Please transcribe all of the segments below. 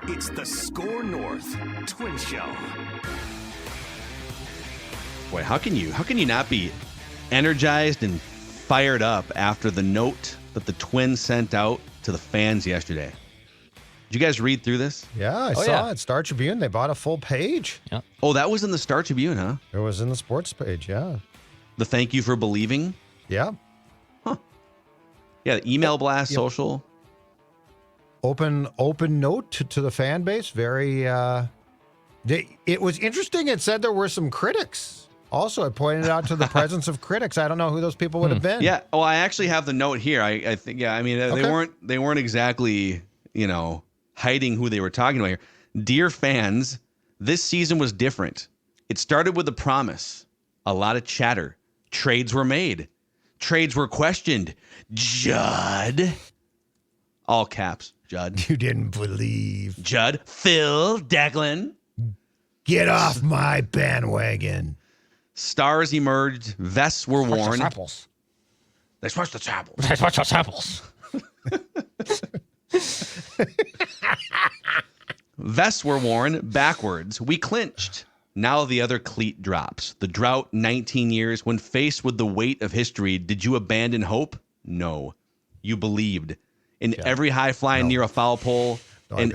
It's the Score North Twin Show. Boy, how can you not be energized and fired up after the note that the Twins sent out to the fans yesterday? Did you guys read through this? Yeah, I saw it. Star Tribune, they bought a full page. Yeah. Oh, that was in the Star Tribune, huh? It was in the sports page, yeah. The thank you for believing? Yeah. Huh. Yeah, the email blast, social. Open note to the fan base. Very, it was interesting. It said there were some critics. Also, it pointed out to the presence of critics. I don't know who those people would have been. Yeah. Oh, I actually have the note here. I think, yeah, I mean, they weren't exactly, hiding who they were talking about here. Dear fans, this season was different. It started with a promise, a lot of chatter. Trades were made. Trades were questioned. Judd. All caps, Judd. You didn't believe. Judd. Phil. Declan. Get off my bandwagon. Stars emerged. Vests were worn. They switched the samples. Vests were worn backwards. We clinched. Now the other cleat drops. The drought, 19 years. When faced with the weight of history, did you abandon hope? No. You believed. In every high flying near a foul pole. We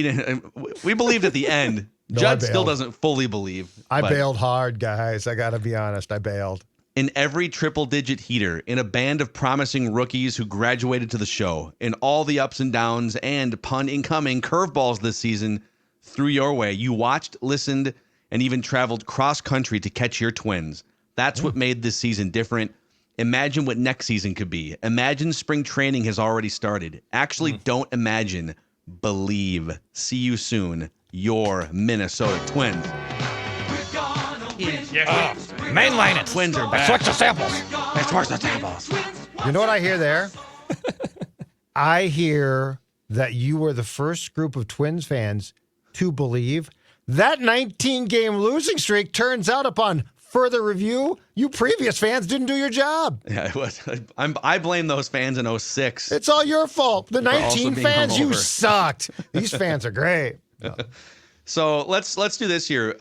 didn't. We believed at the end. Judd still doesn't fully believe. I bailed hard, guys. I got to be honest. I bailed. In every triple-digit heater, in a band of promising rookies who graduated to the show, in all the ups and downs and pun incoming curveballs this season threw your way, you watched, listened, and even traveled cross-country to catch your Twins. That's what made this season different. Imagine what next season could be. Imagine spring training has already started. Actually, don't imagine. Believe. See you soon. Your Minnesota Twins. Mainline it. Twins are back. Switch the samples. Switch the samples. You know what I hear there? I hear that you were the first group of Twins fans to believe that 19-game losing streak turns out upon further review. You previous fans didn't do your job. Yeah, it was. I blame those fans in 06. It's all your fault. The 19 fans, you hungover. sucked. These fans are great. No. So let's do this here.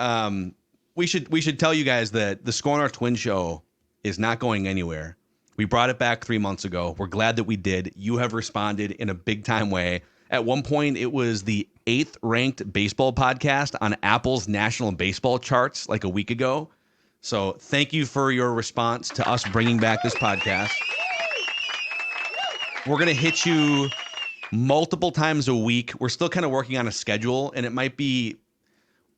We should tell you guys that the Score North Twin Show is not going anywhere. We brought it back 3 months ago. We're glad that we did. You have responded in a big time way. At one point, it was the 8th ranked baseball podcast on Apple's national baseball charts like a week ago. So thank you for your response to us bringing back this podcast. We're going to hit you multiple times a week. We're still kind of working on a schedule, and it might be,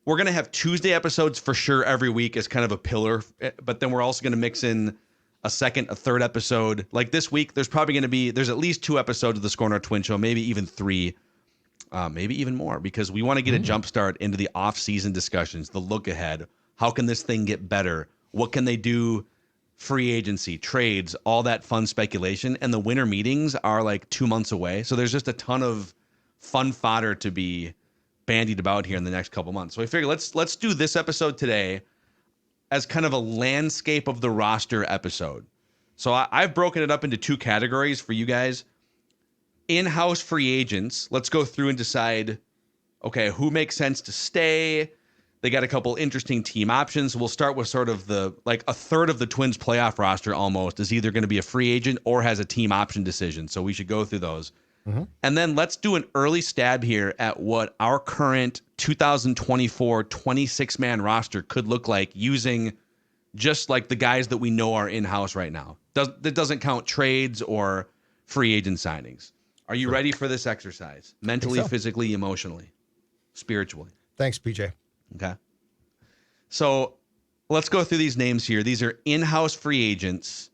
we're going to have Tuesday episodes for sure every week as kind of a pillar, but then we're also going to mix in a second, a third episode. Like this week, there's at least 2 episodes of the Score North Twin Show, maybe even 3, maybe even more, because we want to get a jump start into the off-season discussions, the look ahead. How can this thing get better? What can they do? Free agency, trades, all that fun speculation. And the winter meetings are like 2 months away. So there's just a ton of fun fodder to be bandied about here in the next couple months. So I figured let's do this episode today as kind of a landscape of the roster episode. So I've broken it up into 2 categories for you guys. In-house free agents. Let's go through and decide, okay, who makes sense to stay? They got a couple interesting team options. We'll start with sort of a third of the Twins playoff roster almost is either going to be a free agent or has a team option decision. So we should go through those. Mm-hmm. And then let's do an early stab here at what our current 2024 26-man roster could look like using just like the guys that we know are in-house right now. That doesn't count trades or free agent signings. Are you ready for this exercise? Mentally, physically, emotionally, spiritually? Thanks, PJ. Okay. So let's go through these names here. These are in-house free agents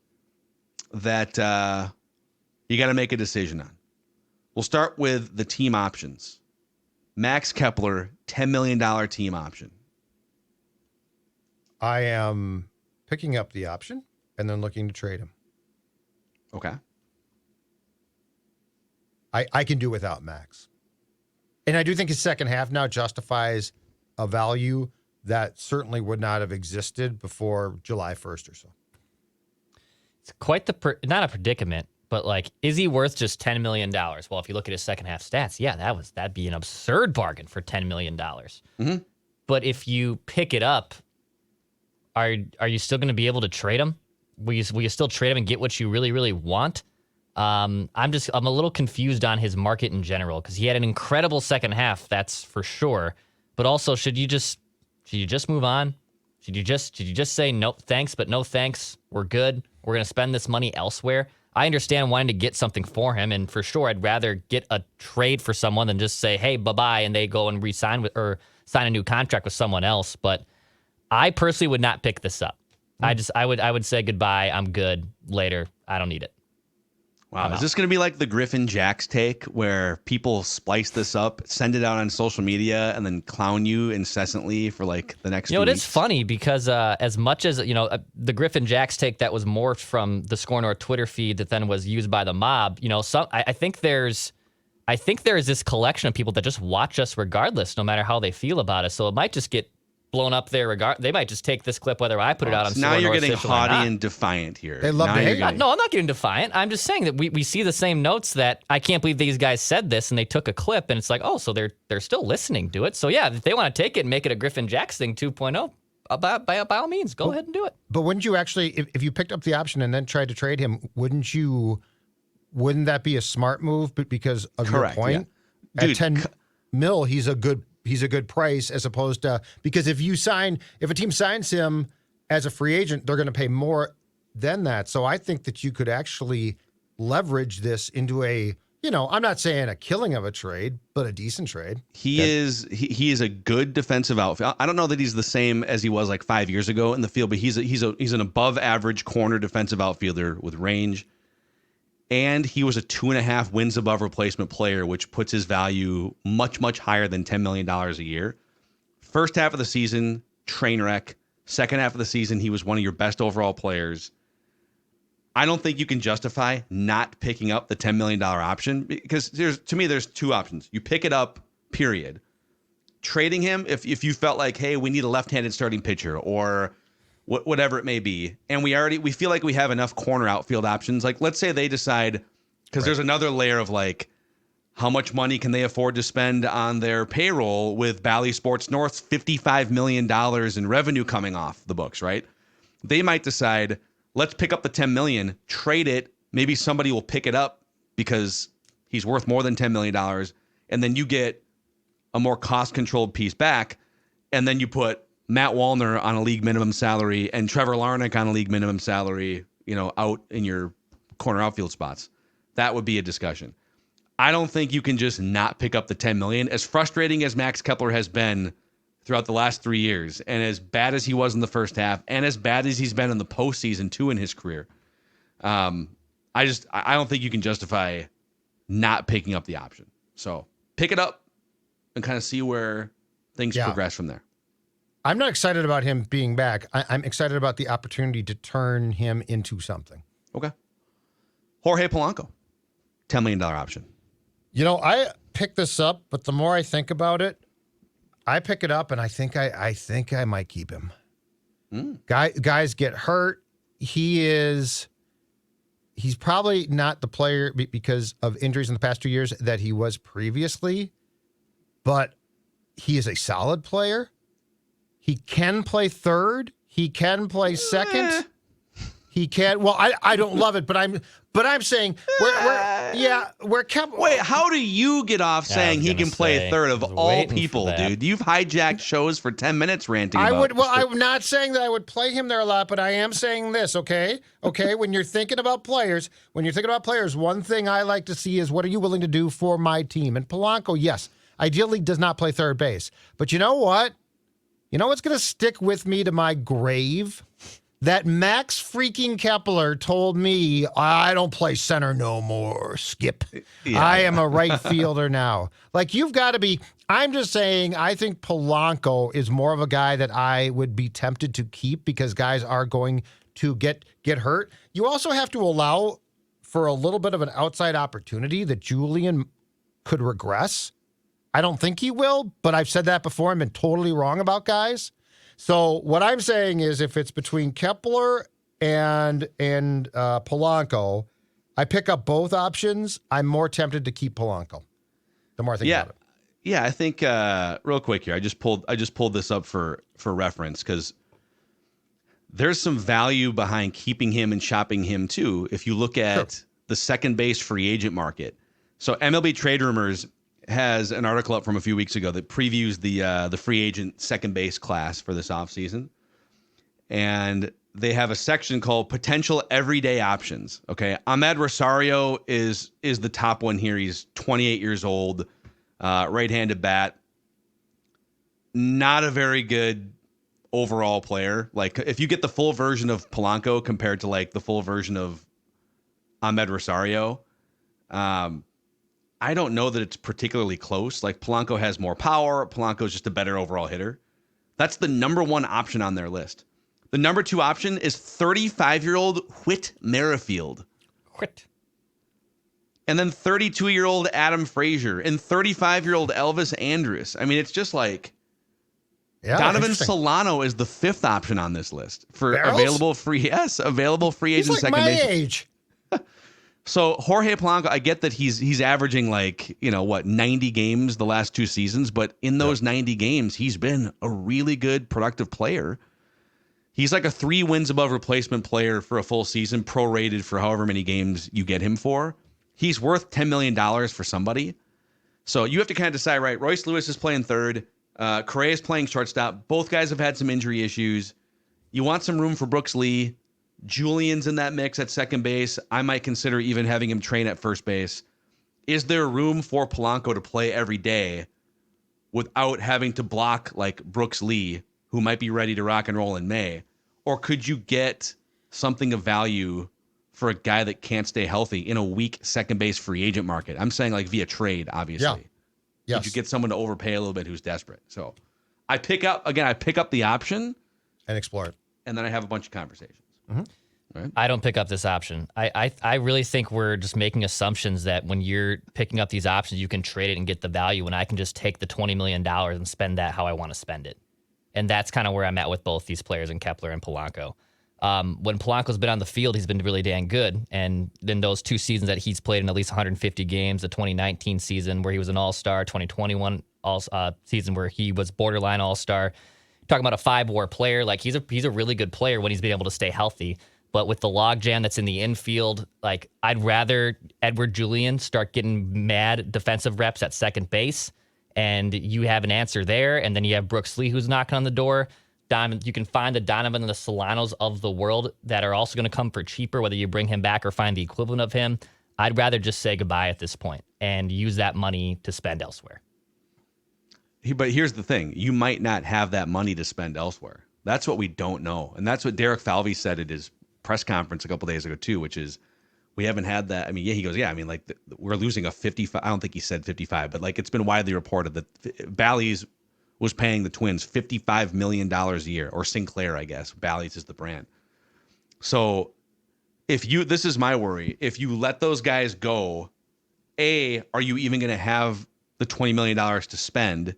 that you got to make a decision on. We'll start with the team options. Max Kepler, $10 million team option. I am picking up the option and then looking to trade him. Okay. I can do without Max. And I do think his second half now justifies a value that certainly would not have existed before July 1st or so. It's quite not a predicament, But like, is he worth just $10 million? Well, if you look at his second half stats, yeah, that'd be an absurd bargain for $10 million. Mm-hmm. But if you pick it up, are you still going to be able to trade him? Will you still trade him and get what you really, really want? I'm a little confused on his market in general because he had an incredible second half, that's for sure. But also, should you just move on? Should you just say no thanks, but no thanks? We're good. We're going to spend this money elsewhere. I understand wanting to get something for him, and for sure, I'd rather get a trade for someone than just say, "Hey, bye-bye," and they go and re-sign with or sign a new contract with someone else. But I personally would not pick this up. I would say goodbye. I'm good. Later. I don't need it. Wow, is this going to be like the Griffin Jacks take where people splice this up, send it out on social media, and then clown you incessantly for like the next few it weeks? is funny because as much as, the Griffin Jacks take that was morphed from the Score North Twitter feed that then was used by the mob, I think there is this collection of people that just watch us regardless, no matter how they feel about us. So it might just get blown up there. They might just take this clip whether I put it out on. Now you're getting official or haughty not. and defiant here. They love to hate. No, I'm not getting defiant. I'm just saying that we see the same notes that I can't believe these guys said this and they took a clip and it's like, oh, so they're still listening to it. So yeah, if they want to take it and make it a Griffin Jacks thing 2.0, by all means, go ahead and do it. But wouldn't you actually, if you picked up the option and then tried to trade him, wouldn't that be a smart move? But because of Correct, your point, yeah. Dude, at 10 mil, he's a good price as opposed to, because if a team signs him as a free agent, they're going to pay more than that. So I think that you could actually leverage this into I'm not saying a killing of a trade, but a decent trade. He is a good defensive outfield. I don't know that he's the same as he was like 5 years ago in the field, but he's an above average corner defensive outfielder with range. And he was a 2.5 wins above replacement player, which puts his value much, much higher than $10 million a year. First half of the season, train wreck. Second half of the season, he was one of your best overall players. I don't think you can justify not picking up the $10 million option because there's two options. You pick it up, period. Trading him if you felt like, hey, we need a left-handed starting pitcher or whatever it may be. And we feel like we have enough corner outfield options. Like, let's say they decide, because there's another layer of like, how much money can they afford to spend on their payroll with Bally Sports North's $55 million in revenue coming off the books, right? They might decide, let's pick up the $10 million, trade it. Maybe somebody will pick it up because he's worth more than $10 million. And then you get a more cost-controlled piece back. And then you put Matt Wallner on a league minimum salary and Trevor Larnach on a league minimum salary, out in your corner outfield spots. That would be a discussion. I don't think you can just not pick up the $10 million. As frustrating as Max Kepler has been throughout the last 3 years, and as bad as he was in the first half, and as bad as he's been in the postseason too in his career, I don't think you can justify not picking up the option. So pick it up and kind of see where things progress from there. I'm not excited about him being back. I'm excited about the opportunity to turn him into something. Okay. Jorge Polanco, $10 million option. I picked this up, but the more I think about it, I pick it up and I think I might keep him. Guys get hurt. He's probably not the player because of injuries in the past 2 years that he was previously, but he is a solid player. He can play third. He can play second. He can. Well, I don't love it, but I'm saying we're kept. Wait, how do you get off saying he can play third of all people, dude? You've hijacked shows for 10 minutes ranting. I'm not saying that I would play him there a lot, but I am saying this. Okay. When you're thinking about players, one thing I like to see is what are you willing to do for my team? And Polanco, yes, ideally does not play third base, but you know what? You know what's going to stick with me to my grave? That Max freaking Kepler told me, I don't play center no more, Skip. I am a right fielder now. Like, you've got to be, I'm just saying, I think Polanco is more of a guy that I would be tempted to keep because guys are going to get hurt. You also have to allow for a little bit of an outside opportunity that Julian could regress. I don't think he will, but I've said that before. I've been totally wrong about guys. So what I'm saying is if it's between Kepler and Polanco, I pick up both options, I'm more tempted to keep Polanco. The more I think about it. Yeah, I think real quick here. I just pulled this up for reference because there's some value behind keeping him and shopping him too. If you look at the second base free agent market, so MLB Trade Rumors has an article up from a few weeks ago that previews the free agent second base class for this offseason. And they have a section called potential everyday options. Okay. Ahmed Rosario is the top one here. He's 28 years old, right-handed bat. Not a very good overall player. Like if you get the full version of Polanco compared to like the full version of Ahmed Rosario, I don't know that it's particularly close. Like Polanco has more power. Polanco is just a better overall hitter. That's the number one option on their list. The number two option is 35-year-old Whit Merrifield. Whit. And then 32-year-old Adam Frazier and 35-year-old Elvis Andrus. I mean, it's just like Donovan Solano is the fifth option on this list for available free agent like second my base. age. So Jorge Polanco, I get that he's averaging like, 90 games the last two seasons, but in those 90 games, he's been a really good productive player. He's like a 3 wins above replacement player for a full season, prorated for however many games you get him for. He's worth $10 million for somebody. So you have to kind of decide, right? Royce Lewis is playing third. Correa is playing shortstop. Both guys have had some injury issues. You want some room for Brooks Lee. Julian's in that mix at second base. I might consider even having him train at first base. Is there room for Polanco to play every day without having to block like Brooks Lee, who might be ready to rock and roll in May? Or could you get something of value for a guy that can't stay healthy in a weak second base free agent market? I'm saying like via trade, obviously. Yeah. Yes. Could you get someone to overpay a little bit who's desperate? So I pick up the option And explore it. and then I have a bunch of conversations. Right? I don't pick up this option. I really think we're just making assumptions that when you're picking up these options, you can trade it and get the value, and I can just take the $20 million and spend that how I want to spend it. And that's kind of where I'm at with both these players, in Kepler and Polanco. When Polanco's been on the field, he's been really dang good. And then those 2 seasons that he's played in at least 150 games, the 2019 season where he was an all-star, 2021 season where he was borderline all-star. Talking about a 5-WAR player, like he's a really good player when he's been able to stay healthy. But with the logjam that's in the infield, like I'd rather Edward Julian start getting mad defensive reps at second base, and you have an answer there. And then you have Brooks Lee who's knocking on the door. You can find the Donovan and the Solanos of the world that are also going to come for cheaper, whether you bring him back or find the equivalent of him. I'd rather just say goodbye at this point and use that money to spend elsewhere. But here's the thing. You might not have that money to spend elsewhere. That's what we don't know. And that's what Derek Falvey said at his press conference a couple days ago too, which is we haven't had that. I mean, yeah, he goes, yeah, I mean, like we're losing a 55. I don't think he said 55, but like it's been widely reported that Bally's was paying the Twins $55 million a year, or Sinclair, I guess. Bally's is the brand. So this is my worry. If you let those guys go, A, are you even going to have the $20 million to spend?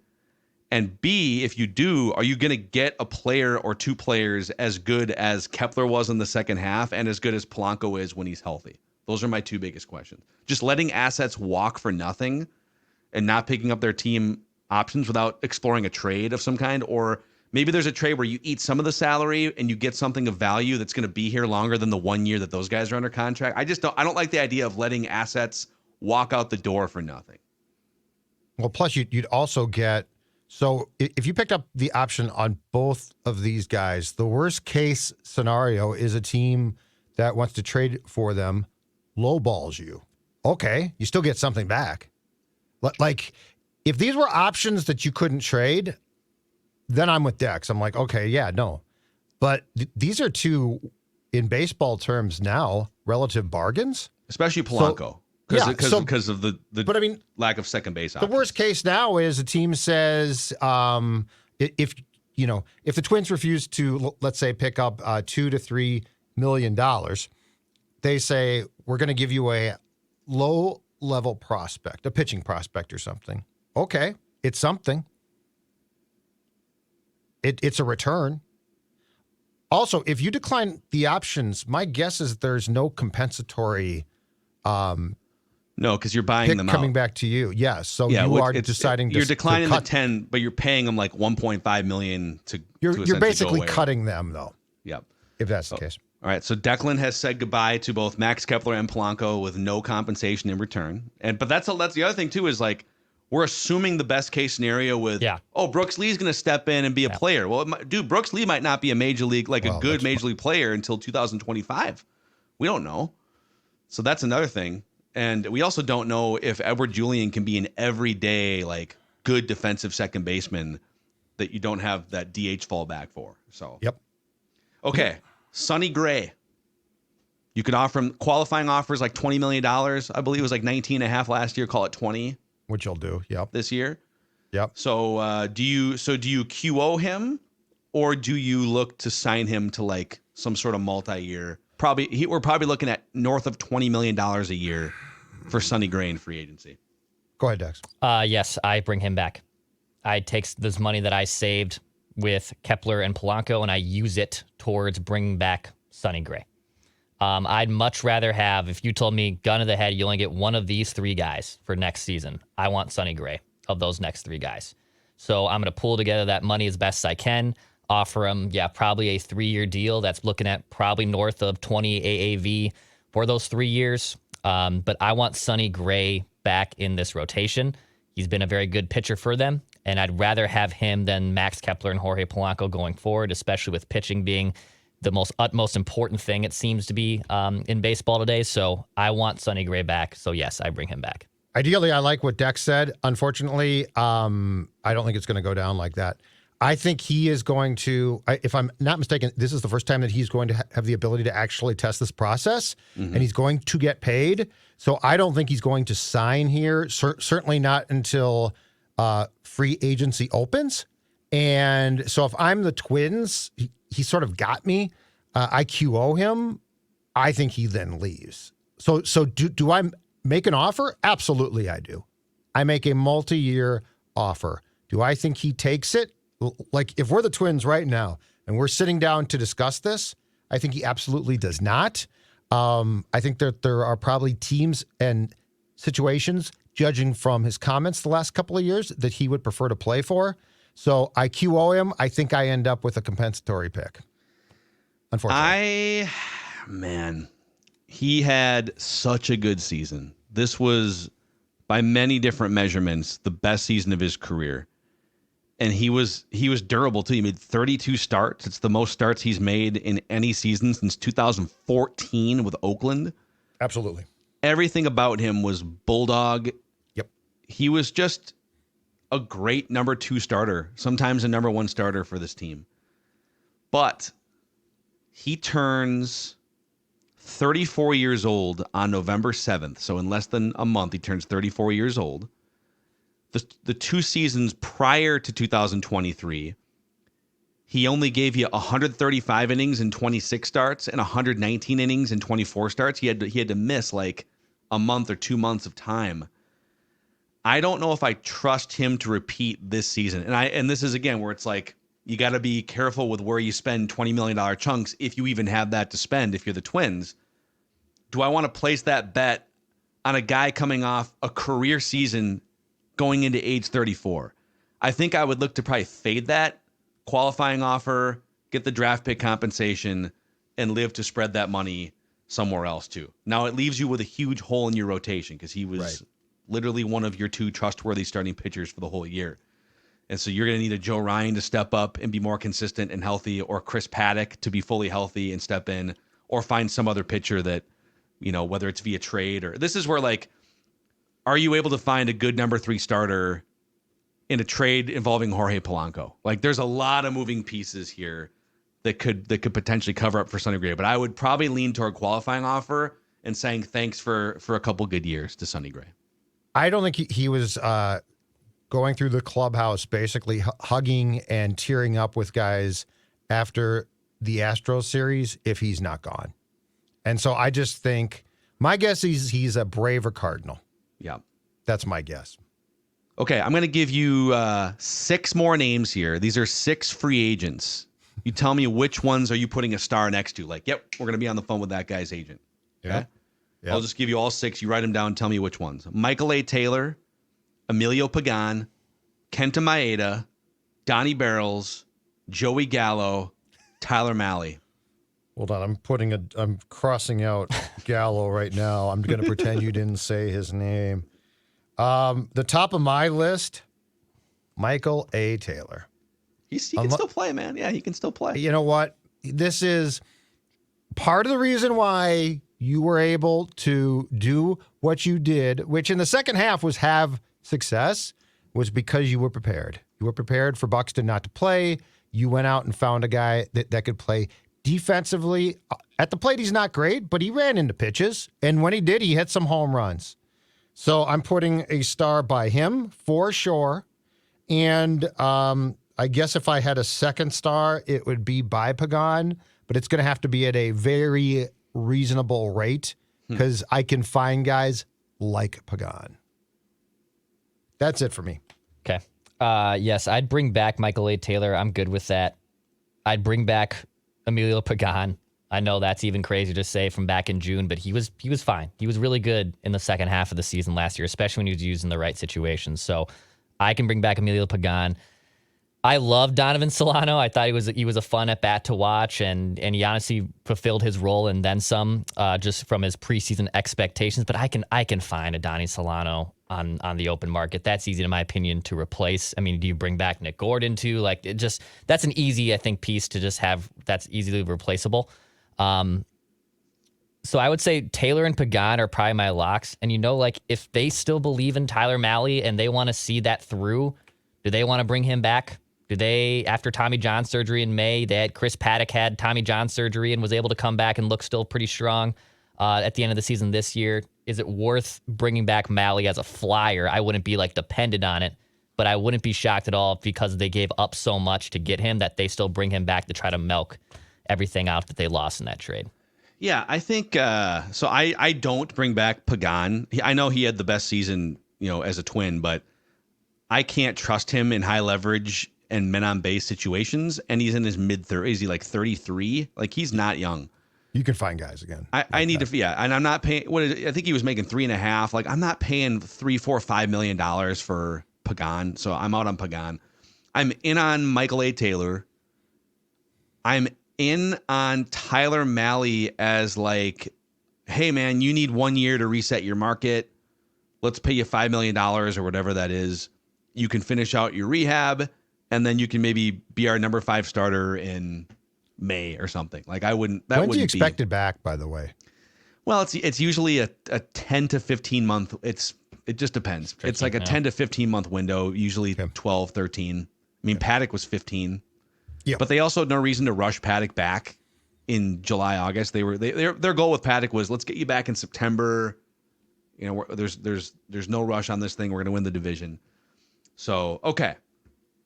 And B, if you do, are you going to get a player or 2 players as good as Kepler was in the second half and as good as Polanco is when he's healthy? Those are my 2 biggest questions. Just letting assets walk for nothing and not picking up their team options without exploring a trade of some kind, or maybe there's a trade where you eat some of the salary and you get something of value that's going to be here longer than the 1 year that those guys are under contract. I don't like the idea of letting assets walk out the door for nothing. Well, plus you'd also get, so if you picked up the option on both of these guys, the worst case scenario is a team that wants to trade for them lowballs you. Okay, you still get something back. Like, if these were options that you couldn't trade, then I'm with Dex. I'm like, okay, yeah, no. But these are 2, in baseball terms now, relative bargains. Especially Polanco. Because of the but I mean, lack of second base options. The worst case now is a team says, if the Twins refuse to, let's say, pick up $2 to $3 million, they say, we're going to give you a low-level prospect, a pitching prospect or something. Okay, it's something. It's a return. Also, if you decline the options, my guess is there's no compensatory No, because you're buying pick them coming out. back to you. Yes. So Yeah, you are deciding you're declining to the cut. 10, but you're paying them like 1.5 million to You're essentially basically go away. cutting them, though, Yep. if that's the case. All right, so Declan has said goodbye to both Max Kepler and Polanco with no compensation in return. But that's the other thing too, is like we're assuming the best case scenario with Brooks Lee's going to step in and be a player. Well, Brooks Lee might not be a major league a good major league player until 2025. We don't know. So that's another thing. And we also don't know if Edward Julian can be an everyday good defensive second baseman that you don't have that DH fallback for. So Yep. Okay. Sonny Gray. You could offer him qualifying offers like $20 million. I believe it was like 19.5 last year. Call it 20. Which you'll do. Yep. This year. Yep. So do you QO him, or do you look to sign him to some sort of multi-year? We're probably looking at north of $20 million a year for Sonny Gray in free agency. Go ahead, Dex. Yes, I bring him back. I take this money that I saved with Kepler and Polanco, and I use it towards bringing back Sonny Gray. I'd much rather have, if you told me gun to the head, you only get one of these three guys for next season, I want Sonny Gray of those next three guys. So I'm going to pull together that money as best I can, offer him, probably a 3-year deal that's looking at probably north of 20 AAV for those 3 years. But I want Sonny Gray back in this rotation. He's been a very good pitcher for them, and I'd rather have him than Max Kepler and Jorge Polanco going forward, especially with pitching being the utmost important thing it seems to be in baseball today. So I want Sonny Gray back. So yes, I bring him back. Ideally, I like what Dex said. Unfortunately, I don't think it's going to go down like that. I think he is going to, if I'm not mistaken, this is the first time that he's going to have the ability to actually test this process, and he's going to get paid. So I don't think he's going to sign here, certainly not until free agency opens. And so if I'm the Twins, he sort of got me. I QO him. I think he then leaves. So do I make an offer? Absolutely, I do. I make a multi-year offer. Do I think he takes it? Like, if we're the Twins right now and we're sitting down to discuss this, I think he absolutely does not. I think that there are probably teams and situations, judging from his comments the last couple of years, that he would prefer to play for. So I QO him. I think I end up with a compensatory pick. Unfortunately. He had such a good season. This was, by many different measurements, the best season of his career. And he was durable too. He made 32 starts. It's the most starts he's made in any season since 2014 with Oakland. Absolutely. Everything about him was bulldog. Yep. He was just a great number 2 starter, sometimes a number 1 starter for this team. But he turns 34 years old on November 7th. So in less than a month, he turns 34 years old. The 2 seasons prior to 2023, he only gave you 135 innings in 26 starts and 119 innings in 24 starts. He had to miss like a month or 2 months of time. I don't know if I trust him to repeat this season. And this is, again, where it's like, you got to be careful with where you spend $20 million chunks, if you even have that to spend if you're the Twins. Do I want to place that bet on a guy coming off a career season going into age 34? I think I would look to probably fade that qualifying offer, get the draft pick compensation, and live to spread that money somewhere else too. Now it leaves you with a huge hole in your rotation because he was literally one of your 2 trustworthy starting pitchers for the whole year. And so you're going to need a Joe Ryan to step up and be more consistent and healthy, or Chris Paddock to be fully healthy and step in, or find some other pitcher that, whether it's via trade or this is where are you able to find a good number 3 starter in a trade involving Jorge Polanco? There's a lot of moving pieces here that could potentially cover up for Sonny Gray, but I would probably lean toward qualifying offer and saying thanks for a couple good years to Sonny Gray. I don't think he was going through the clubhouse basically hugging and tearing up with guys after the Astros series if he's not gone. And so I just think, my guess is he's a braver Cardinal. Yeah. That's my guess. Okay, I'm going to give you 6 more names here. These are 6 free agents. You tell me which ones are you putting a star next to. Yep, we're going to be on the phone with that guy's agent. Okay? Yeah. Yep. I'll just give you all 6. You write them down and tell me which ones. Michael A. Taylor, Emilio Pagan, Kenta Maeda, Donnie Barrels, Joey Gallo, Tyler Mahle. Hold on, I'm crossing out Gallo right now. I'm going to pretend you didn't say his name. The top of my list, Michael A. Taylor. He can still play, man. Yeah, he can still play. You know what? This is part of the reason why you were able to do what you did, which in the second half was have success, was because you were prepared. You were prepared for Buxton not to play. You went out and found a guy that could play defensively. At the plate, he's not great, but he ran into pitches. And when he did, he hit some home runs. So I'm putting a star by him for sure. And I guess if I had a second star, it would be by Pagan, but it's going to have to be at a very reasonable rate because I can find guys like Pagan. That's it for me. Okay. Yes, I'd bring back Michael A. Taylor. I'm good with that. I'd bring back Emilio Pagan. I know that's even crazy to say from back in June, but he was fine. He was really good in the second half of the season last year, especially when he was used in the right situations. So I can bring back Emilio Pagan. I love Donovan Solano. I thought he was a fun at bat to watch, and he honestly fulfilled his role and then some, just from his preseason expectations. But I can find a Donnie Solano on the open market. That's easy, in my opinion, to replace. I mean, do you bring back Nick Gordon too? Like, that's an easy, I think, piece to just have that's easily replaceable. So I would say Taylor and Pagan are probably my locks. And like if they still believe in Tyler Mahle and they want to see that through, do they want to bring him back? Do they, after Tommy John surgery in May, Chris Paddock had Tommy John surgery and was able to come back and look still pretty strong at the end of the season this year? Is it worth bringing back Mahle as a flyer? I wouldn't be dependent on it, but I wouldn't be shocked at all because they gave up so much to get him that they still bring him back to try to milk everything out that they lost in that trade. Yeah, I think so. I don't bring back Pagan. I know he had the best season, as a Twin, but I can't trust him in high leverage and men on base situations. And he's in his mid-30s. Is he 33? He's not young. You can find guys again. I need to, and I'm not paying. I think he was making 3.5. I'm not paying $3, $4, $5 million for Pagan. So I'm out on Pagan. I'm in on Michael A. Taylor. I'm in on Tyler Mahle as hey man, you need 1 year to reset your market. Let's pay you $5 million or whatever that is. You can finish out your rehab, and then you can maybe be our number 5 starter in May or something. I wouldn't. That When do you wouldn't expect it back, by the way? Well, it's usually a 10 to 15 month. It just depends. It's like a 10 to 15 month window. Usually 12, 13. I mean, Paddock was 15. Yeah, but they also had no reason to rush Paddock back in July, August. Their goal with Paddock was, let's get you back in September. There's no rush on this thing. We're going to win the division. So, okay.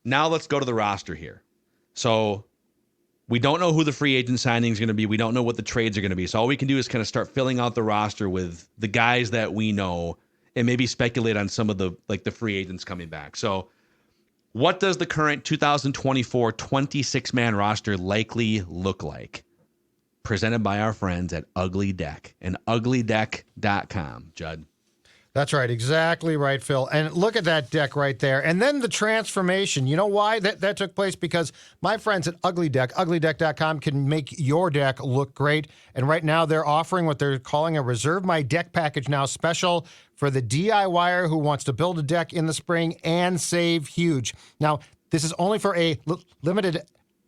Now let's go to the roster here. So we don't know who the free agent signing is going to be. We don't know what the trades are going to be. So all we can do is kind of start filling out the roster with the guys that we know and maybe speculate on some of the free agents coming back. So what does the current 2024 26-man roster likely look like? Presented by our friends at Ugly Deck and uglydeck.com. Judd. That's right. Exactly right, Phil. And look at that deck right there. And then the transformation. You know why that took place? Because my friends at Ugly Deck, uglydeck.com, can make your deck look great. And right now they're offering what they're calling a Reserve My Deck package now special for the DIYer who wants to build a deck in the spring and save huge. Now, this is only for a limited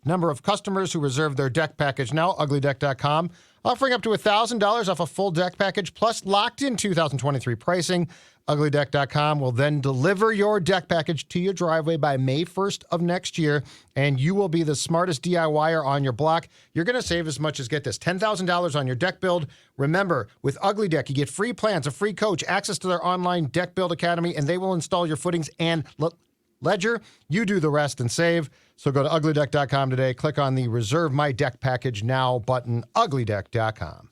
number of customers who reserve their deck package now. Uglydeck.com offering up to $1,000 off a full deck package plus locked in 2023 pricing. Uglydeck.com will then deliver your deck package to your driveway by May 1st of next year, and you will be the smartest DIYer on your block. You're going to save as much as, get this, $10,000 on your deck build. Remember, with Ugly Deck, you get free plans, a free coach, access to their online deck build academy, and they will install your footings and ledger. You do the rest and save. So go to uglydeck.com today. Click on the Reserve My Deck Package Now button, uglydeck.com.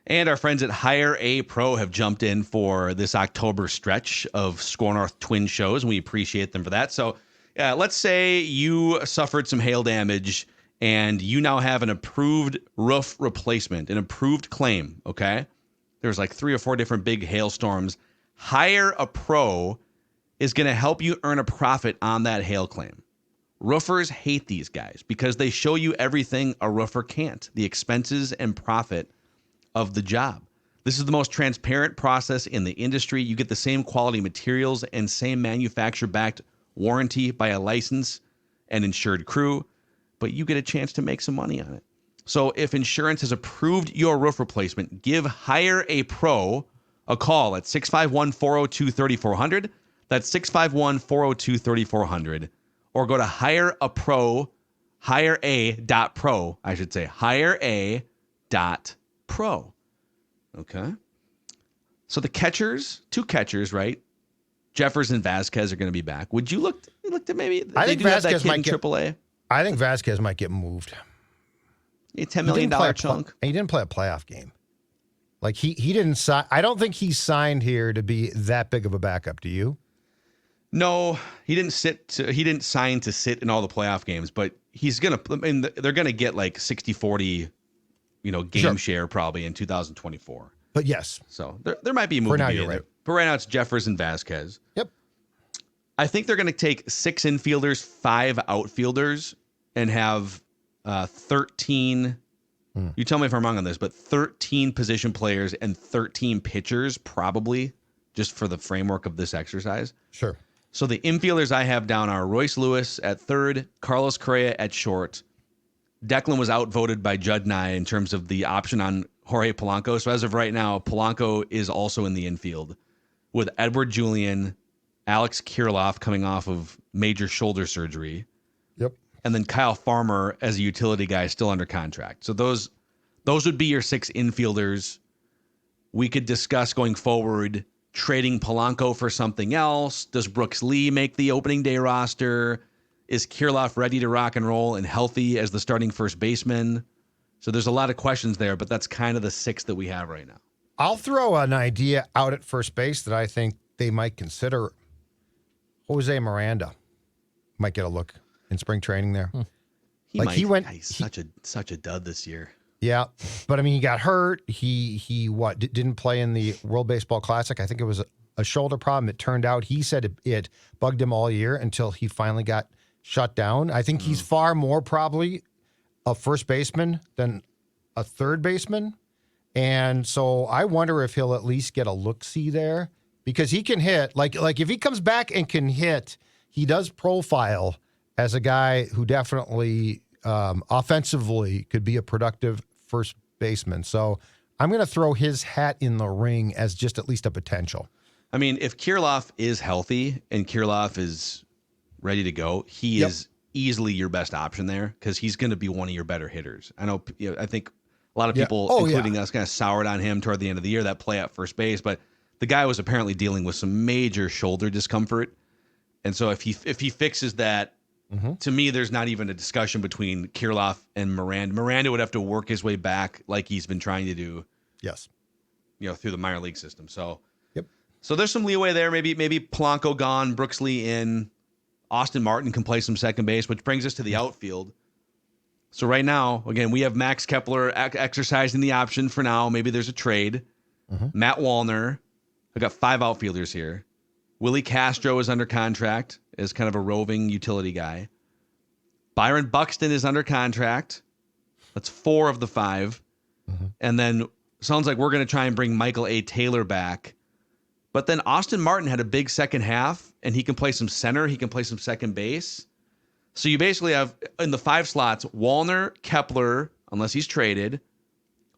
And our friends at Hire A Pro have jumped in for this October stretch of Score North Twin shows, and we appreciate them for that. So let's say you suffered some hail damage and you now have an approved roof replacement, an approved claim, okay? There's like 3 or 4 different big hailstorms. Hire a pro is going to help you earn a profit on that hail claim. Roofers hate these guys because they show you everything a roofer can't, the expenses and profit of the job. This is the most transparent process in the industry. You get the same quality materials and same manufacturer-backed warranty by a licensed and insured crew, but you get a chance to make some money on it. So if insurance has approved your roof replacement, give Hire a Pro a call at 651-402-3400. That's 651-402-3400. Or go to hireapro, hirea.pro, I should say, hirea.pro. Okay. So the catchers, 2 catchers, right? Jeffers and Vasquez are going to be back. Would you look at maybe I think Vasquez might get AAA? I think Vasquez might get moved. A $10 million chunk. He didn't play a playoff game. Like he didn't sign. I don't think he signed here to be that big of a backup. Do you? No, he didn't sign to sit in all the playoff games, but he's going to, I mean, they're going to get like 60-40, game share probably in 2024. But yes. So there might be a move. For now, you're right. But right now it's Jeffers and Vasquez. Yep. I think they're going to take 6 infielders, 5 outfielders, and have 13. You tell me if I'm wrong on this, but 13 position players and 13 pitchers, probably, just for the framework of this exercise. Sure. So the infielders I have down are Royce Lewis at third, Carlos Correa at short. Declan was outvoted by Judd and I in terms of the option on Jorge Polanco. So as of right now, Polanco is also in the infield with Edward Julian, Alex Kirilloff coming off of major shoulder surgery. Yep. And then Kyle Farmer as a utility guy still under contract. So those would be your 6 infielders. We could discuss going forward trading Polanco for something else. Does Brooks Lee make the opening day roster? Is Kirilloff ready to rock and roll and healthy as the starting first baseman? So there's a lot of questions there, but that's kind of the 6 that we have right now. I'll throw an idea out at first base that I think they might consider. Jose Miranda might get a look in spring training there. He's such a dud this year. Yeah, but I mean, he got hurt. He didn't play in the World Baseball Classic. I think it was a shoulder problem. It turned out he said it bugged him all year until he finally got shut down. I think he's far more probably a first baseman than a third baseman. And so I wonder if he'll at least get a look-see there because he can hit. Like if he comes back and can hit, he does profile as a guy who definitely offensively could be a productive first baseman. So I'm going to throw his hat in the ring as just at least a potential. I mean, if Kirilloff is healthy and Kirilloff is ready to go, he is easily your best option there because he's going to be one of your better hitters. I know, I think a lot of people, including us, kind of soured on him toward the end of the year, that play at first base, but the guy was apparently dealing with some major shoulder discomfort. And so if he fixes that, to me, there's not even a discussion between Kirilloff and Miranda. Miranda would have to work his way back like he's been trying to do. Yes. Through the minor league system. So, So there's some leeway there. Maybe Polanco gone, Brooks Lee in, Austin Martin can play some second base, which brings us to the outfield. So right now, again, we have Max Kepler exercising the option for now. Maybe there's a trade. Matt Wallner. I got 5 outfielders here. Willie Castro is under contract as kind of a roving utility guy. Byron Buxton is under contract. That's 4 of the 5. And then sounds like we're going to try and bring Michael A. Taylor back. But then Austin Martin had a big second half, and he can play some center. He can play some second base. So you basically have, in the 5 slots, Wallner, Kepler, unless he's traded,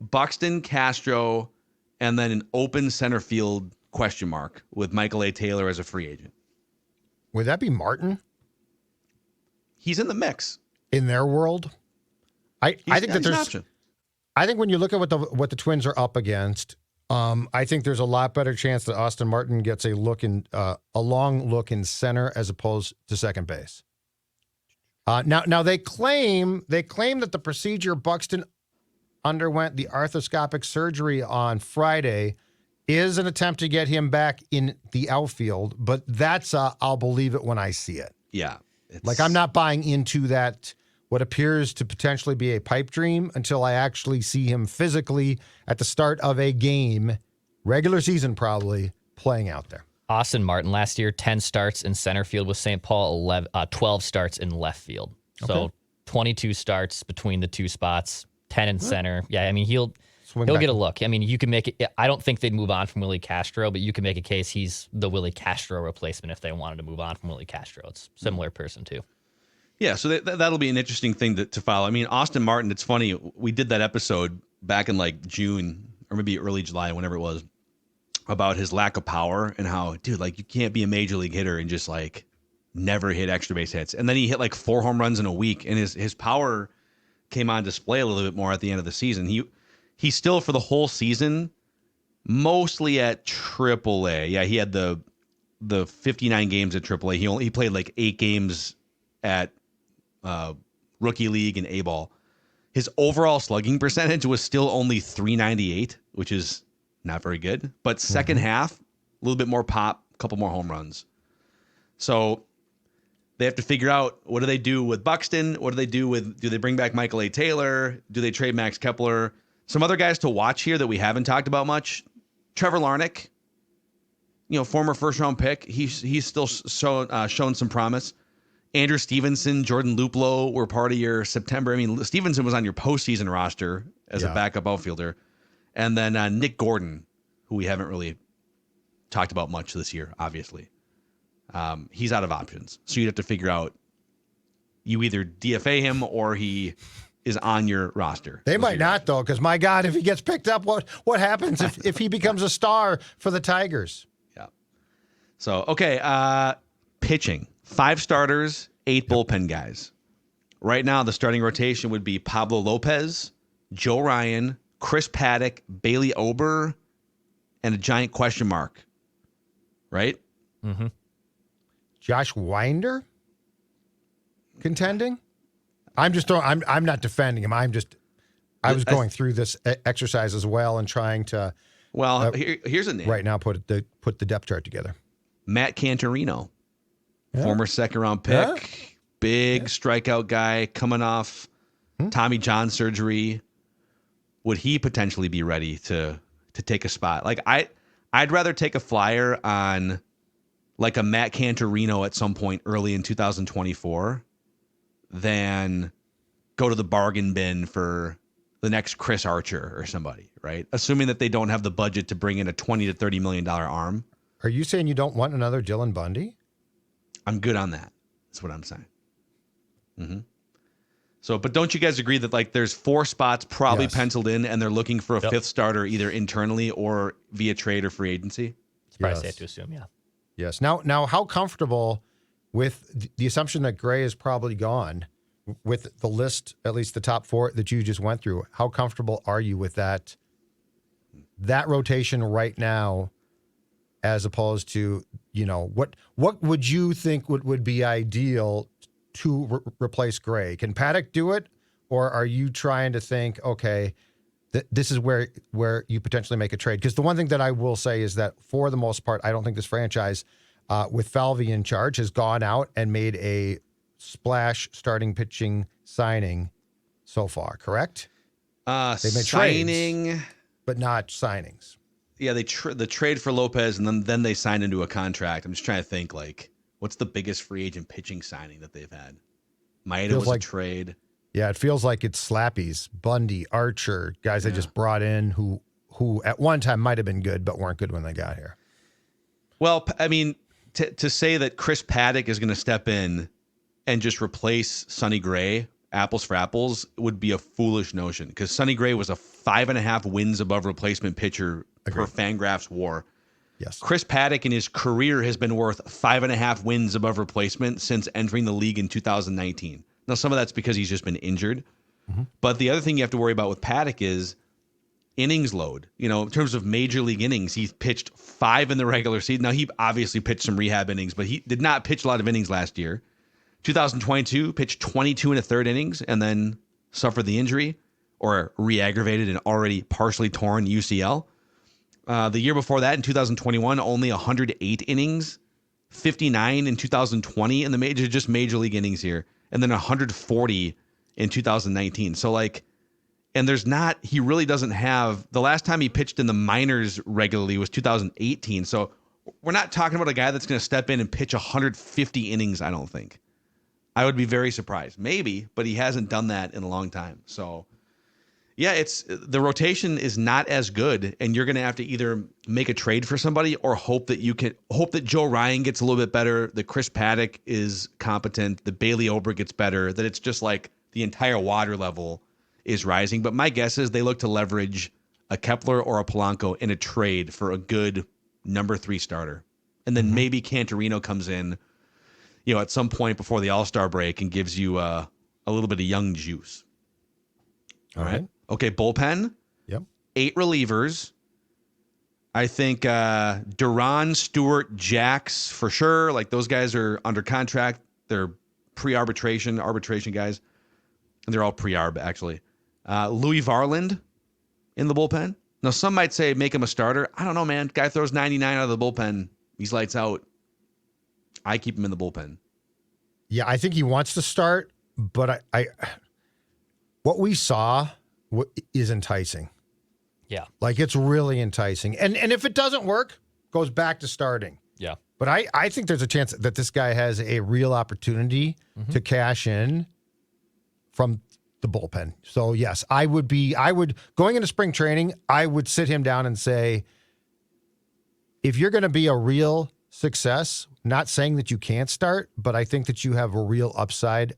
Buxton, Castro, and then an open center field question mark with Michael A. Taylor as a free agent. Would that be Martin? He's in the mix. In their world? I think that there's an option. I think when you look at what the Twins are up against, I think there's a lot better chance that Austin Martin gets a long look in center as opposed to second base. Now they claim that the procedure Buxton underwent the arthroscopic surgery on Friday is an attempt to get him back in the outfield, but that's I'll believe it when I see it. Yeah. Like I'm not buying into that what appears to potentially be a pipe dream until I actually see him physically at the start of a game regular season probably playing out there. Austin Martin last year, 10 starts in center field with St. Paul, 12 starts in left field. So 22 starts between the two spots, 10 in center. Yeah, I mean, he'll get a look. I mean, you can make it. I don't think they'd move on from Willie Castro, but you can make a case he's the Willie Castro replacement if they wanted to move on from Willie Castro. It's a similar person, too. Yeah, so that'll be an interesting thing to follow. I mean, Austin Martin, it's funny. We did that episode back in like June or maybe early July, whenever it was, about his lack of power and how, dude, like you can't be a major league hitter and just like never hit extra base hits. And then he hit like 4 home runs in a week, and his power came on display a little bit more at the end of the season. He still, for the whole season, mostly at AAA. Yeah, he had the 59 games at AAA. He played like 8 games at rookie league and A-ball. His overall slugging percentage was still only .398, which is not very good. But second half, a little bit more pop, a couple more home runs. So they have to figure out, what do they do with Buxton? What do they do do they bring back Michael A. Taylor? Do they trade Max Kepler? Some other guys to watch here that we haven't talked about much. Trevor Larnach, former first-round pick. He's still shown some promise. Andrew Stevenson, Jordan Luplow were part of your September. I mean, Stevenson was on your postseason roster as a backup outfielder. And then Nick Gordon, who we haven't really talked about much this year, obviously. He's out of options. So you'd have to figure out, you either DFA him or he is on your roster. They might not, though, because, my God, if he gets picked up, what happens if he becomes a star for the Tigers? Yeah. So, okay, pitching. 5 starters, 8 bullpen guys. Right now, the starting rotation would be Pablo Lopez, Joe Ryan, Chris Paddock, Bailey Ober, and a giant question mark. Right? Mm-hmm. Josh Winder contending? I'm not defending him. I was going through this exercise as well and trying to. Well, here's a name. Right now, put the depth chart together. Matt Cantorino. Former second-round pick, big strikeout guy coming off Tommy John surgery. Would he potentially be ready to take a spot? Like I'd rather take a flyer on like a Matt Cantorino at some point early in 2024 than go to the bargain bin for the next Chris Archer or somebody, right? Assuming that they don't have the budget to bring in a $20 to $30 million arm. Are you saying you don't want another Dylan Bundy? I'm good on that. That's what I'm saying. Mm-hmm. So, but don't you guys agree that like there's 4 spots probably penciled in, and they're looking for a 5th starter either internally or via trade or free agency? It's probably safe to assume, yeah. Yes. Now, how comfortable with the assumption that Gray is probably gone with the list, at least the top 4 that you just went through? How comfortable are you with that rotation right now? As opposed to, what would you think would be ideal to replace Gray? Can Paddock do it? Or are you trying to think, okay, this is where you potentially make a trade? Because the one thing that I will say is that for the most part, I don't think this franchise, with Falvey in charge, has gone out and made a splash starting pitching signing so far, correct? They made trades, but not signings. Yeah, the trade for Lopez, and then they signed into a contract. I'm just trying to think, like, what's the biggest free agent pitching signing that they've had? Maeda was a trade. Yeah, it feels like it's slappies. Bundy, Archer, guys they just brought in who at one time might have been good, but weren't good when they got here. Well, I mean, to say that Chris Paddock is going to step in and just replace Sonny Gray, apples for apples, would be a foolish notion, because Sonny Gray was a 5.5 wins above replacement pitcher per Fangraphs WAR. Yes. Chris Paddock in his career has been worth 5.5 wins above replacement since entering the league in 2019. Now, some of that's because he's just been injured. Mm-hmm. But the other thing you have to worry about with Paddock is innings load. In terms of major league innings, he's pitched 5 in the regular season. Now, he obviously pitched some rehab innings, but he did not pitch a lot of innings last year. 2022, pitched 22 and a third innings and then suffered the injury or re-aggravated an already partially torn UCL. The year before that, in 2021, only 108 innings, 59 in 2020 in the major league innings here, and then 140 in 2019. So, like, And he really doesn't have, the last time he pitched in the minors regularly was 2018. So we're not talking about a guy that's going to step in and pitch 150 innings, I don't think. I would be very surprised. Maybe, but he hasn't done that in a long time. So yeah, the rotation is not as good, and you're going to have to either make a trade for somebody or hope that Joe Ryan gets a little bit better, that Chris Paddock is competent, that Bailey Ober gets better, that it's just like the entire water level is rising. But my guess is they look to leverage a Kepler or a Polanco in a trade for a good number 3 starter. And then maybe Cantorino comes in, at some point before the All-Star break and gives you a little bit of young juice. All right. Okay, bullpen. Yep. 8 relievers. I think Duran, Stewart, Jax for sure. Like those guys are under contract. They're arbitration guys. And they're all pre-arb, actually. Louis Varland in the bullpen. Now, some might say make him a starter. I don't know, man. Guy throws 99 out of the bullpen. He's lights out. I keep him in the bullpen. Yeah, I think he wants to start, but I what we saw is enticing. Yeah. Like, it's really enticing. And if it doesn't work, goes back to starting. Yeah. But I think there's a chance that this guy has a real opportunity to cash in from the bullpen. So, yes, I would going into spring training, I would sit him down and say, if you're going to be a real success, not saying that you can't start, but I think that you have a real upside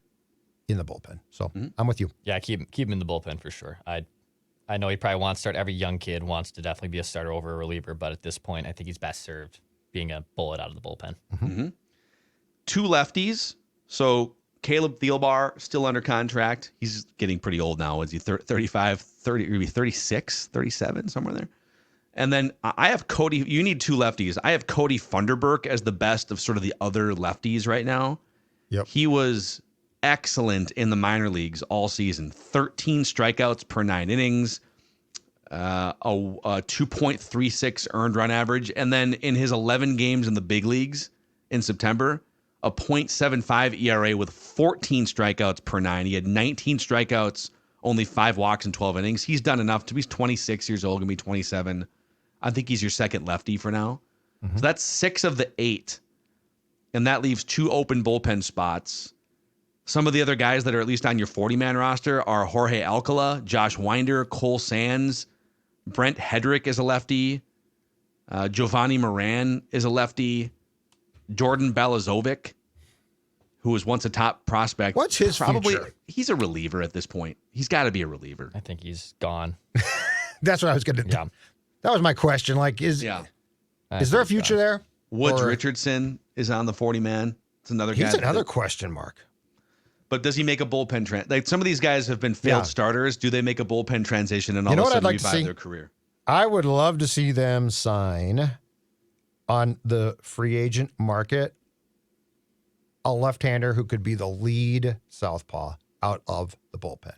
in the bullpen. So I'm with you. Yeah, keep him in the bullpen for sure. I know he probably wants to start. Every young kid wants to definitely be a starter over a reliever, but at this point, I think he's best served being a bullet out of the bullpen. 2 lefties. So Caleb Thielbar still under contract. He's getting pretty old now. Is he 35, 30, maybe 36, 37, somewhere there? And then I have Cody. You need 2 lefties. I have Cody Funderburk as the best of sort of the other lefties right now. Yep. He was excellent in the minor leagues all season. 13 strikeouts per 9 innings, a 2.36 earned run average. And then in his 11 games in the big leagues in September, a 0.75 ERA with 14 strikeouts per 9. He had 19 strikeouts, only 5 walks in 12 innings. He's done enough. He's 26 years old, going to be 27. I think he's your second lefty for now. So that's 6 of the 8. And that leaves 2 open bullpen spots. Some of the other guys that are at least on your 40-man roster are Jorge Alcala, Josh Winder, Cole Sands, Brent Hedrick is a lefty, Giovanni Moran is a lefty, Jordan Balazovic, who was once a top prospect. What's his future? He's a reliever at this point. He's got to be a reliever. I think he's gone. That's what I was going to do. Yeah. That was my question. Like, is there a future there? Woods Richardson is on the 40-man. It's another guy. He's another question mark. But does he make a bullpen like some of these guys have been failed starters? Do they make a bullpen transition and all of a sudden revive their career? I would love to see them sign on the free agent market a left-hander who could be the lead southpaw out of the bullpen.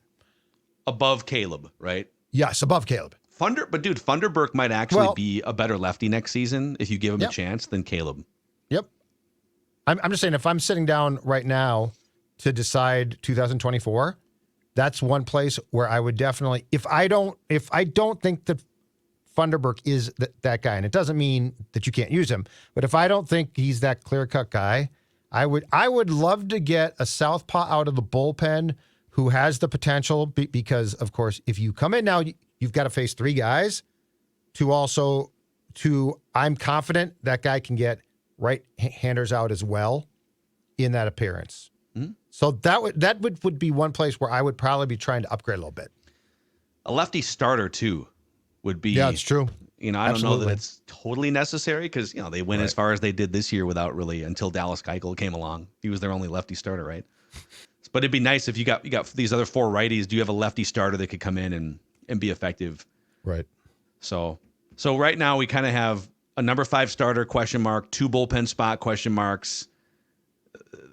Above Caleb, right? Yes, above Caleb. But dude, Funderburk might actually be a better lefty next season if you give him a chance than Caleb. Yep. I'm just saying, if I'm sitting down right now to decide 2024, that's one place where I would definitely, if I don't think that Funderburk is that guy, and it doesn't mean that you can't use him, but if I don't think he's that clear-cut guy, I would love to get a southpaw out of the bullpen who has the potential, because, of course, if you come in now, you've got to face 3 guys I'm confident that guy can get right-handers out as well in that appearance. Mm-hmm. So that would be one place where I would probably be trying to upgrade a little bit. A lefty starter, too, would be... Yeah, it's true. I don't know that it's totally necessary because, they win as far as they did this year without really, until Dallas Keuchel came along. He was their only lefty starter, right? But it'd be nice if you got these other 4 righties. Do you have a lefty starter that could come in and be effective? Right. So right now we kind of have a number 5 starter question mark, 2 bullpen spot question marks.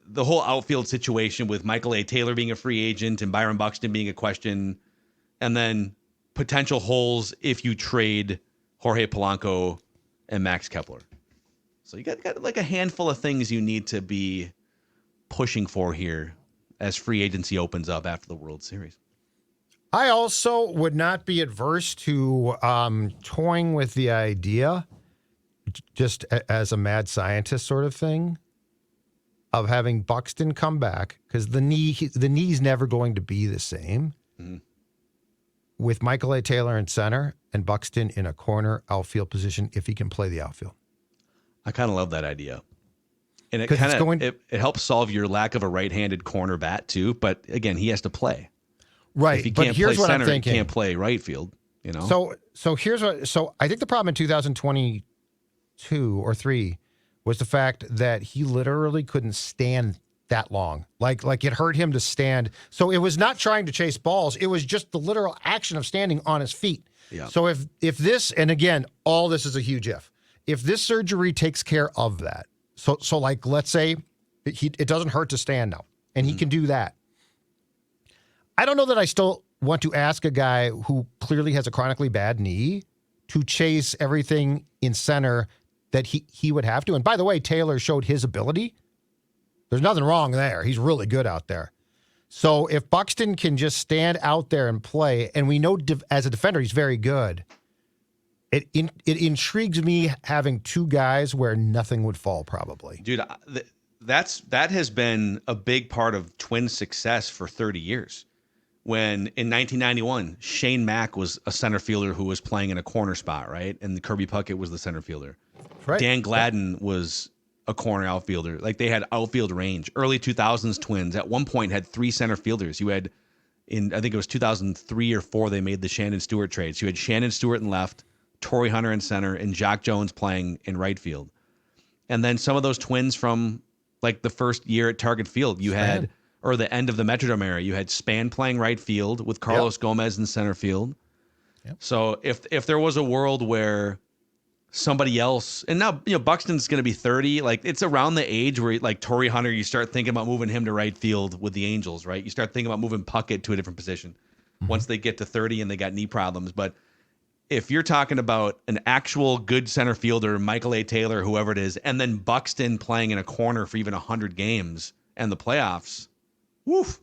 The whole outfield situation with Michael A. Taylor being a free agent and Byron Buxton being a question, and then potential holes if you trade Jorge Polanco and Max Kepler. So you got like a handful of things you need to be pushing for here as free agency opens up after the World Series. I also would not be adverse to toying with the idea, just as a mad scientist sort of thing, of having Buxton come back, because the knee's never going to be the same. Mm-hmm. With Michael A. Taylor in center and Buxton in a corner outfield position if he can play the outfield. I kind of love that idea. And it kind of it helps solve your lack of a right-handed corner bat too, but again, he has to play. Right. If he but can't here's play what center, I'm thinking. he can't play right field, you know? So here's what I think the problem in 2022 or 3 was the fact that he literally couldn't stand that long. Like it hurt him to stand. So it was not trying to chase balls. It was just the literal action of standing on his feet. Yeah. So if this, and again, all this is a huge if this surgery takes care of that, so like let's say it doesn't hurt to stand now, and he can do that. I don't know that I still want to ask a guy who clearly has a chronically bad knee to chase everything in center that he would have to. And by the way, Taylor showed his ability. There's nothing wrong there. He's really good out there. So if Buxton can just stand out there and play, and we know as a defender he's very good, it intrigues me having two guys where nothing would fall probably. Dude, that has been a big part of Twins' success for 30 years. When in 1991, Shane Mack was a center fielder who was playing in a corner spot, right? And Kirby Puckett was the center fielder. Right. Dan Gladden was a corner outfielder. Like they had outfield range. Early 2000s Twins at one point had 3 center fielders. You had I think it was 2003 or 4, they made the Shannon Stewart trade. So you had Shannon Stewart in left, Torrey Hunter in center, and Jock Jones playing in right field. And then some of those Twins from like the first year at Target Field, you had, or the end of the Metrodome era, you had Span playing right field with Carlos Gomez in center field. Yep. So if there was a world where somebody else, and now, you know, Buxton's going to be 30, like it's around the age where like Torrey Hunter, you start thinking about moving him to right field with the Angels, right? You start thinking about moving Puckett to a different position once they get to 30 and they got knee problems. But if you're talking about an actual good center fielder, Michael A. Taylor, whoever it is, and then Buxton playing in a corner for even 100 games and the playoffs, woof.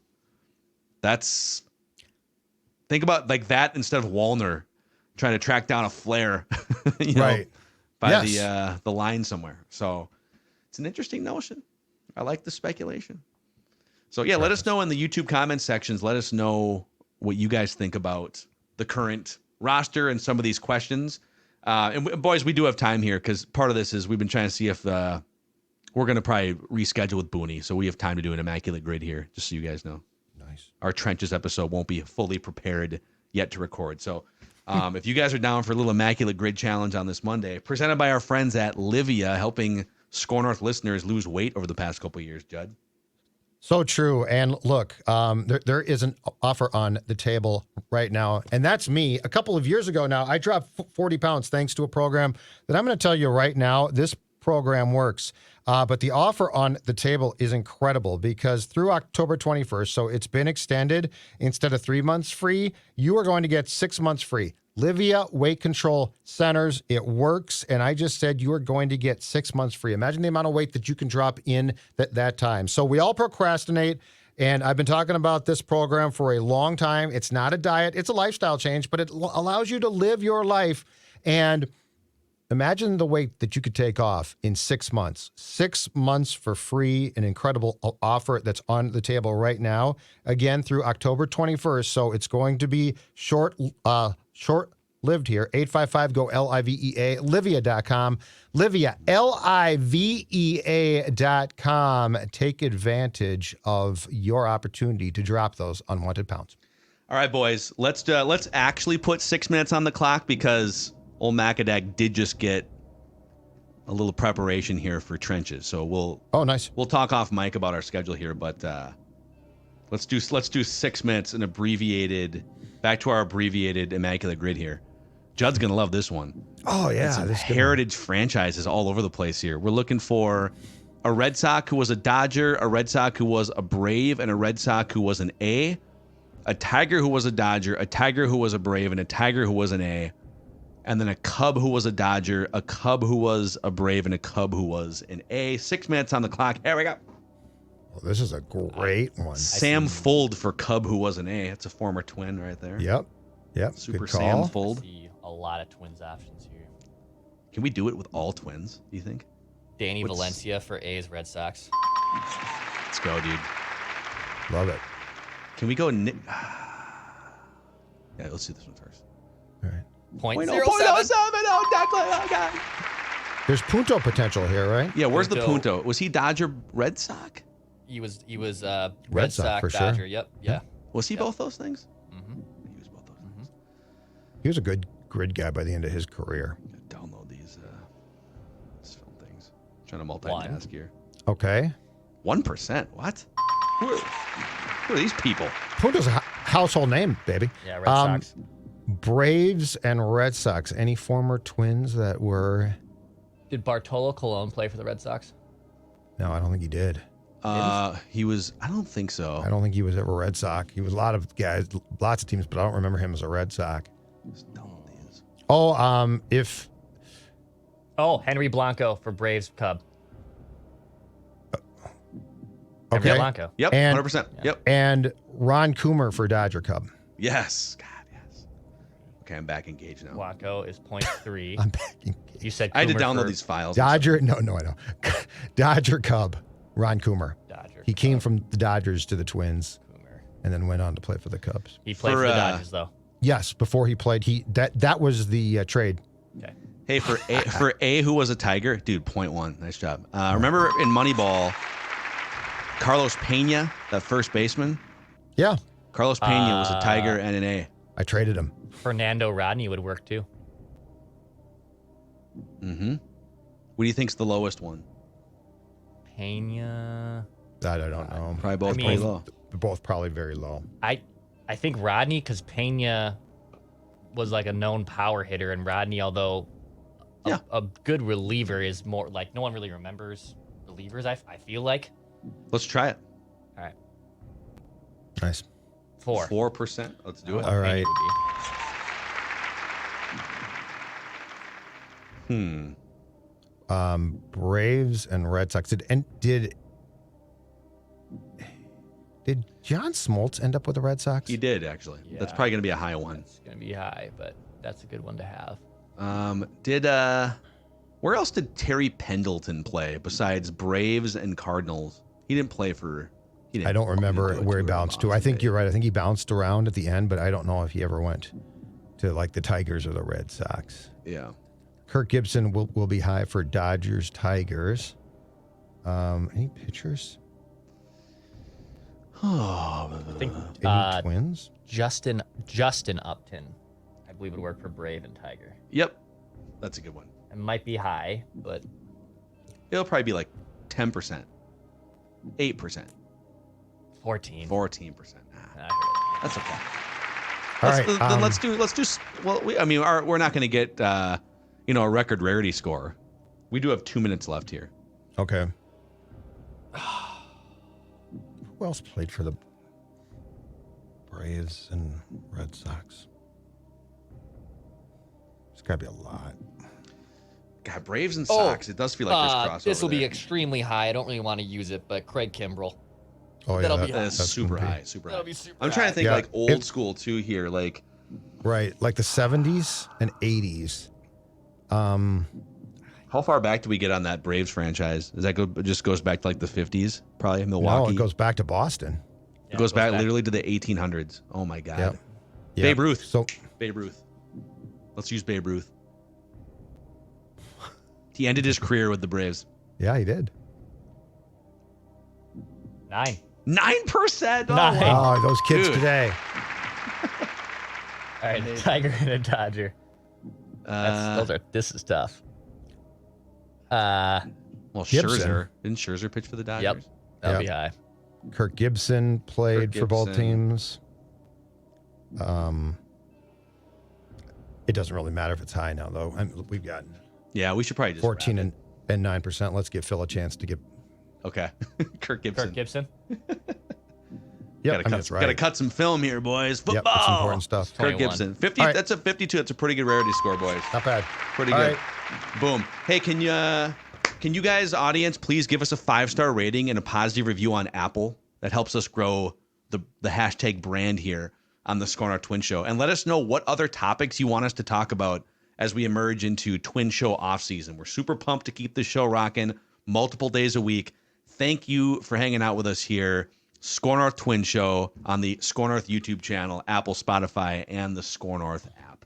Think about like that instead of Wallner trying to track down a flare, you know, by the line somewhere. So it's an interesting notion. I like the speculation. So yeah, let us know in the YouTube comment sections. Let us know what you guys think about the current roster and some of these questions. And boys, we do have time here because part of this is we've been trying to see if we're going to probably reschedule with Booney. So we have time to do an Immaculate Grid here, just so you guys know. Nice. Our Trenches episode won't be fully prepared yet to record. So if you guys are down for a little Immaculate Grid challenge on this Monday, presented by our friends at Livia, helping Score North listeners lose weight over the past couple of years, Judd. So true. And look, there is an offer on the table right now, and that's me. A couple of years ago now, I dropped 40 pounds thanks to a program that I'm going to tell you right now, this program works. But the offer on the table is incredible because through October 21st, so it's been extended, instead of 3 months free, you are going to get 6 months free. Livia Weight Control Centers, it works. And I just said you are going to get 6 months free. Imagine the amount of weight that you can drop in that time. So we all procrastinate. And I've been talking about this program for a long time. It's not a diet. It's a lifestyle change, but it allows you to live your life. And imagine the weight that you could take off in 6 months. 6 months for free, an incredible offer that's on the table right now. Again, through October 21st. So it's going to be short-lived here. 855-GO-LIVEA, Livia.com. Livia, Livea.com. Take advantage of your opportunity to drop those unwanted pounds. All right, boys. Let's actually put 6 minutes on the clock because old Macadac did just get a little preparation here for Trenches. So we'll talk off mic about our schedule here, but let's do 6 minutes back to our abbreviated Immaculate Grid here. Judd's gonna love this one. Oh yeah, this heritage franchises all over the place here. We're looking for a Red Sox who was a Dodger, a Red Sox who was a Brave, and a Red Sox who was an A, a Tiger who was a Dodger, a Tiger who was a Brave, and a Tiger who was an A. And then a Cub who was a Dodger, a Cub who was a Brave, and a Cub who was an A. 6 minutes on the clock. Here we go. Oh, this is a great one. Sam Fold for Cub, who was an A. That's a former Twin right there. Yep. Super Good Sam call. I Fold. see a lot of Twins options here. Can we do it with all Twins, do you think? Danny Valencia for A's Red Sox. Let's go, dude. Love it. Can we go Nick? Yeah, let's do this one first. All right. Point 0.07. 07. Oh, Declan. Oh, God. There's Punto potential here, right? Yeah, where's the Punto. Punto? Was he Dodger Red Sox? He was Red Sox, for sure. Dodger. Yep. Yeah. Was he both those things? Mm-hmm. He was both those things. He was a good grid guy by the end of his career. Download these film things. Trying to multitask here. Okay. 1%. What? Who are these people? Punto's a household name, baby. Yeah, Red Sox. Braves and Red Sox. Any former Twins that were? Did Bartolo Colon play for the Red Sox? No, I don't think he did. He was. I don't think so. I don't think he was ever Red Sox. He was a lot of guys, lots of teams, but I don't remember him as a Red Sox. Oh, if Henry Blanco for Braves Cub. okay, Henry Blanco. Yep. And- 100%. Yep. and Ron Coomer for Dodger Cub. Yes. God, yes. Okay, I'm back engaged now. Blanco is 0.3. I'm back in You said I had to Coomer download for these files. Dodger. No, I know. Dodger Cub. Ron Coomer. Dodger. He came from the Dodgers to the Twins, Coomer. and then went on to play for the Cubs. He played For, for the uh, Dodgers though. Yes, before he played, that was the trade. Okay. Hey, for A, who was a Tiger, dude, 0.1. Nice job. Remember in Moneyball, Carlos Pena, that first baseman? Yeah, Carlos Pena was a Tiger and an A. I traded him. Fernando Rodney would work too. Mm-hmm. What do you think's the lowest one? Pena. That I don't know. Probably both I mean- pretty low. They're both probably very low. I think Rodney, because Pena was like a known power hitter, and Rodney, although a good reliever, is more like no one really remembers relievers. I feel like. Let's try it. All right. Nice. 4. 4%. Let's do it. All right. Braves and Red Sox. Did John Smoltz end up with the Red Sox? He did, actually. That's probably going to be a high one. It's gonna be high, but that's a good one to have. Where else did Terry Pendleton play besides Braves and Cardinals? He didn't play for. I don't remember where he bounced to. I think you're right. I think he bounced around at the end, but I don't know if he ever went to like the Tigers or the Red Sox. Yeah. Kirk Gibson will be high for Dodgers, Tigers. Any pitchers? I think Any Twins? Justin Upton, I believe, would work for Brave and Tiger. Yep. That's a good one. It might be high, but It'll probably be like 10%, 8%, 14. 14%. I That's okay. All Let's, right, then let's do. Well, we're not going to get a record rarity score. We do have 2 minutes left here. Okay. Who else played for the Braves and Red Sox? There's got to be a lot. God, Braves and Sox. It does feel like there's crossover. This will be there. extremely high. I don't really want to use it, but Craig Kimbrell. Oh, yeah. That'll be That's super gonna be- high. Super That'll high. be super I'm trying to think Yeah, like old if- school too here. Like Right. Like the 70s and 80s. how far back do we get on that Braves franchise? Does that go? It just goes back to like the 50s, probably Milwaukee. No, it goes back to Boston. It goes back literally to the 1800s. Oh my God. Yep. Babe Ruth. So Babe Ruth. Let's use Babe Ruth. He ended his career with the Braves. yeah, he did. 9. 9%. Oh, Nine. wow. Oh, those kids Dude. today. All right, a Tiger and a Dodger. This is tough. Well, Gibson. Scherzer. Didn't Scherzer pitch for the Dodgers? Yep. That'll Yep. be high. Kirk Gibson played Kirk for both Gibson. teams. It doesn't really matter if it's high now, though. We've got Yeah, we should probably just 14 wrap and 9%. Let's give Phil a chance to get. it. Okay. Kirk Gibson. Kirk Gibson. Yep, Gotta cut some film here, boys. Yep, Football. that's important stuff. Kirk 21. Gibson. 50. All right. That's a 52. That's a pretty good rarity score, boys. Not bad. Pretty All good. right. Boom. Hey, can you Can you guys, audience, please give us a 5-star rating and a positive review on Apple? That helps us grow the hashtag brand here on the Score North Twin Show. And let us know what other topics you want us to talk about as we emerge into Twin Show off season. We're super pumped to keep this show rocking multiple days a week. Thank you for hanging out with us here. Score North Twin Show on the Score North YouTube channel, Apple, Spotify, and the Score North app.